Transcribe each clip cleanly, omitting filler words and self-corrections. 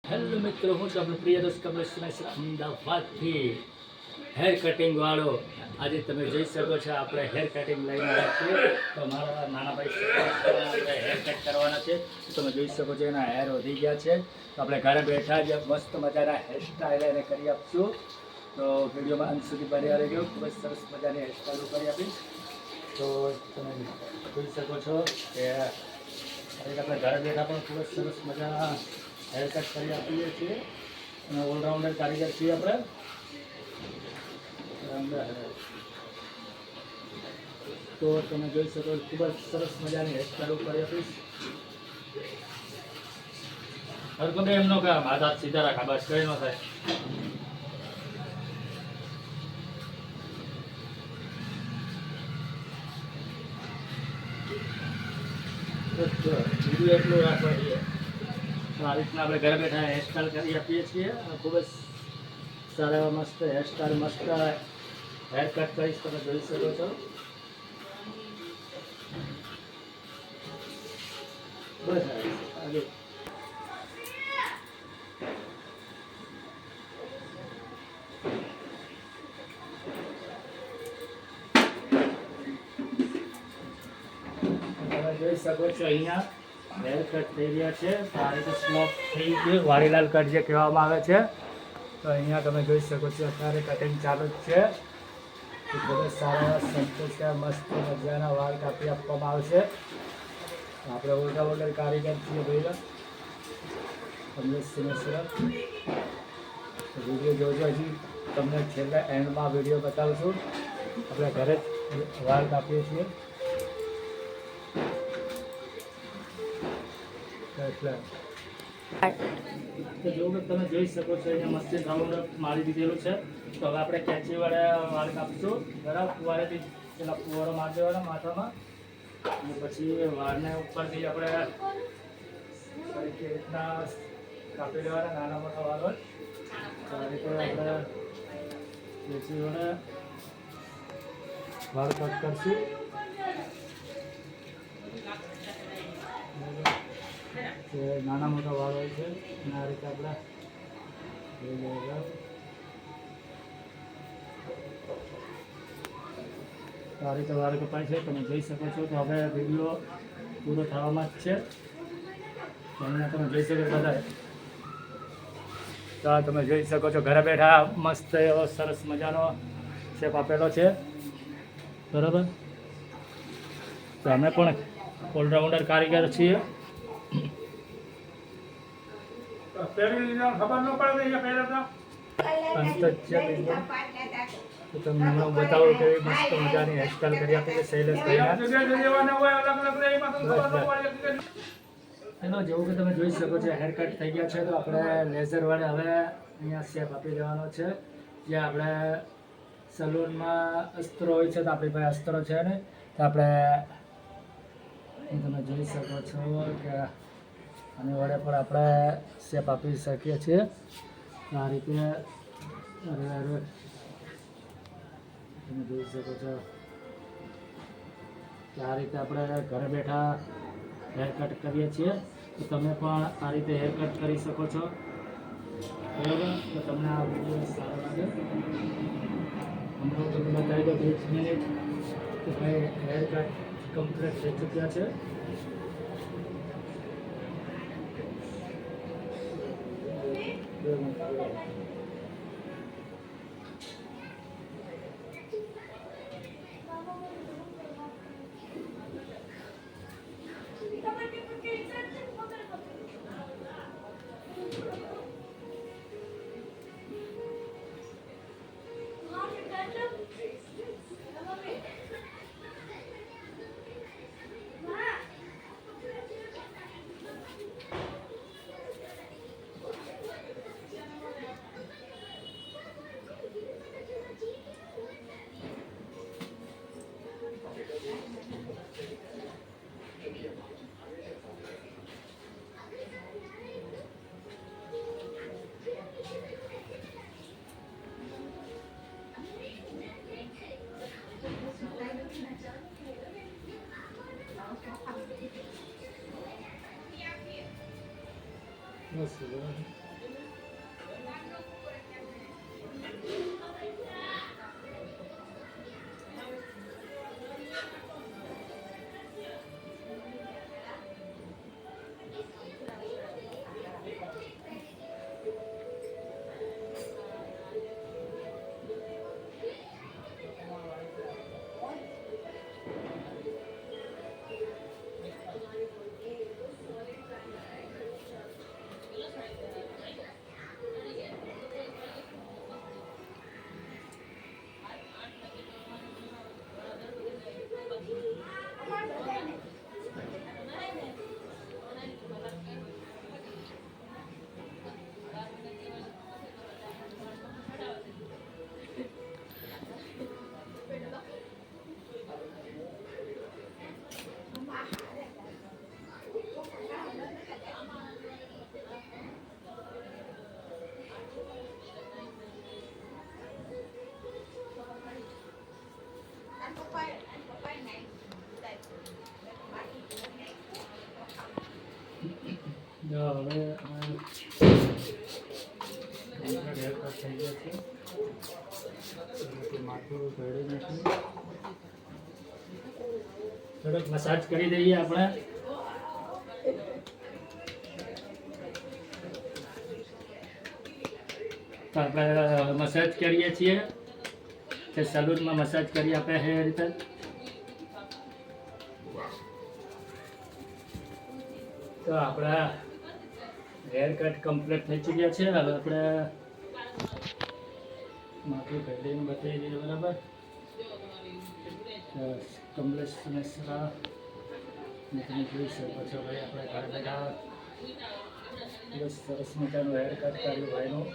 Hello મિત્રો, હું છું આપણો પ્રિય દોસ્ત કમલેશ સુનેસરા અમદાવાદથી હેર કટિંગ વાળો. આજે તમે જોઈ શકો છો આપણે હેર કટિંગ લઈને આવ્યા છીએ. તો મારા નાના ભાઈ આપણે હેર કટ કરવાના છે. તમે જોઈ શકો છો એના હેર વધી ગયા છે. તો આપણે ઘરે બેઠા જ મસ્ત મજાના હેરસ્ટાઈલ એને કરી આપશું. તો વિડીયોમાં અંત સુધી બન્યા રહેજો. ખૂબ જ સરસ મજાની હેરસ્ટાઈલ કરી આપીશ. તો તમે જોઈ શકો છો કે આપણે ઘરે બેઠા પણ ખૂબ જ સરસ મજાના હેર કટ કરી આપીએ છીએ અને ઓલરાઉન્ડર કારીગર છીએ આપણે. તો તમે જોઈ શકો ખૂબ જ સરસ મજાની હેરસ્ટાઈલ કરી આપીશ. હરકુંડે એમનો કામ હાથ સીધા રાખા, બસ કઈ ન થાય. બીજું એટલું રાખવા જોઈએ. આ રીતના આપણે ઘરે બેઠા હેરસ્ટાઈલ કરી આપીએ છીએ. ખૂબ જ સારા એવા મસ્ત હેરસ્ટાઈલ, મસ્ત હેર કટ કરીશ. તમે જોઈ શકો છો. બસ આજે તમે જોઈ શકો છો અહીંયા હેર કટ થઈ રહ્યા છે. આ રીતે સ્લોપ થઈ ગયું, વાડીલાલ કટ જે કહેવામાં આવે છે. તો અહીંયા તમે જોઈ શકો છો અત્યારે કટિંગ ચાલુ જ છે. ખૂબ જ સારા સંતોષ મસ્ત મજાના વાળ કાપી આપવામાં આવશે. આપણે ઓલરાઉન્ડર કારીગર છીએ ભાઈ કમલેશ સુનેસરા. વિડીયો જોજો, હજી તમને છેલ્લા એન્ડમાં વિડીયો બતાવશું. આપણે ઘરે જ વાળ કાપીએ છીએ એટલે. તો જો તમે જોઈ શકો છો અહીંયા મસ્તી રાઉન્ડ મારી દીધેલું છે. તો હવે આપણે કેંચી વાળા વાળ કાપીશું. બરાબર, ફુવારેથી પેલા ફુવારો મારી દેવાના માથામાં અને પછી વાળને ઉપરથી આપણે રીતના કાપી લેવાના નાના મોટા વાળો. આ રીતે આપણે કેંચી વડે વાળ કટ કરશું. જે નાના મોટા વાળ હોય છે અને આ રીતે આપણે આ રીતે વાળ કપાય છે. તમે જોઈ શકો છો. તો હવે વિડીયો પૂરો થવામાં જ છે. અહીંયા તમે જોઈ શકો બધા. તો તમે જોઈ શકો છો ઘરે બેઠા મસ્ત એવો સરસ મજાનો શેપ આપેલો છે. બરાબર, તો અમે પણ ઓલરાઉન્ડર કારીગર છીએ. ખબર ન પડે તો તમને હું બતાવું કે મસ્ત મજાની હેરસ્ટાઈલ કરી આપી છે શૈલેષભાઈ. એનો જેવું કે તમે જોઈ શકો છો હેર કટ થઈ ગયા છે. તો આપણે લેઝર વડે હવે અહીંયા શેપ આપી દેવાનો છે. જે આપણે સલૂનમાં અસ્ત્રો હોય છે, તો આપણી પાસે અસ્ત્રો છે ને, તો આપણે તમે જોઈ શકો છો કે આની વડે પણ આપણે શેપ આપી શકીએ છીએ. આ રીતે તમે જોઈ શકો છો કે આ રીતે આપણે ઘરે બેઠા હેર કટ કરીએ છીએ. તો તમે પણ આ રીતે હેર કટ કરી શકો છો. બરાબર, તો તમને આ વિડીયો સારો લાગે હમણાં તમને બતાવી દો 20 મિનિટ કે ભાઈ હેર કટ કમ્પ્લીટ થઈ ચૂક્યા છે. Nasıl? હેર કટ થઈ ગયા છે. માથું ભેળવી નાખ્યું. થોડોક મસાજ કરી દઈએ આપણે. તો આપણે મસાજ કરીએ છીએ તે સલૂનમાં મસાજ કરી આપે છે એ રીતે. તો આપણા હેર કટ કમ્પ્લીટ થઈ ચૂક્યા છે. હવે આપણે માથું કાઢીને બતાવી દઈએ. બરાબર. કમલેશ મિશ્રા તમે જોઈ શકો છો ભાઈ, આપણે ઘરે બેઠા બસ સરસ મજાનું હેર કટ કર્યું ભાઈનું.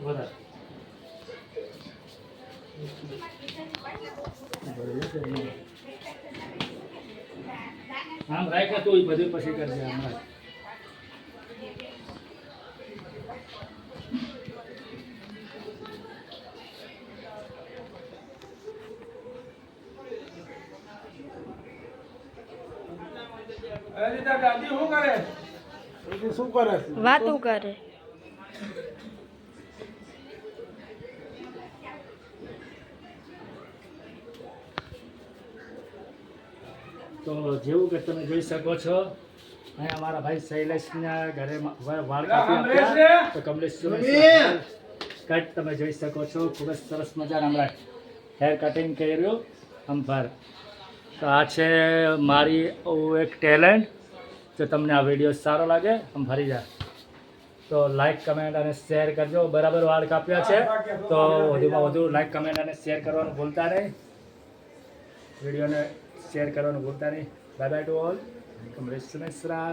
વધારે આમ રાખ્યા તું બધું પછી કરજે. હમણાં શું કરે? વાતું કરે. તો જેવું કે તમે જોઈ શકો છો, અહીંયા અમારા ભાઈ શૈલેષના ઘરે વાળ કાપી આપ્યા. તો કમલેશ કટ તમે જોઈ શકો છો. ખૂબ જ સરસ મજાના હમણાં હેર કટિંગ કર્યું અંભાર. તો આ છે મારી એક ટેલેન્ટ. જો તમને આ વિડીયો સારો લાગે આમ ફરી જાય તો લાઈક કમેન્ટ અને શેર કરજો. બરાબર વાળ કાપ્યા છે તો વધુમાં વધુ લાઈક કમેન્ટ અને શેર કરવાનું ભૂલતા નહીં. વિડીયોને શેર કરવાનું ભૂલતા નહીં. Bye bye to all. Kamlesh Mishra.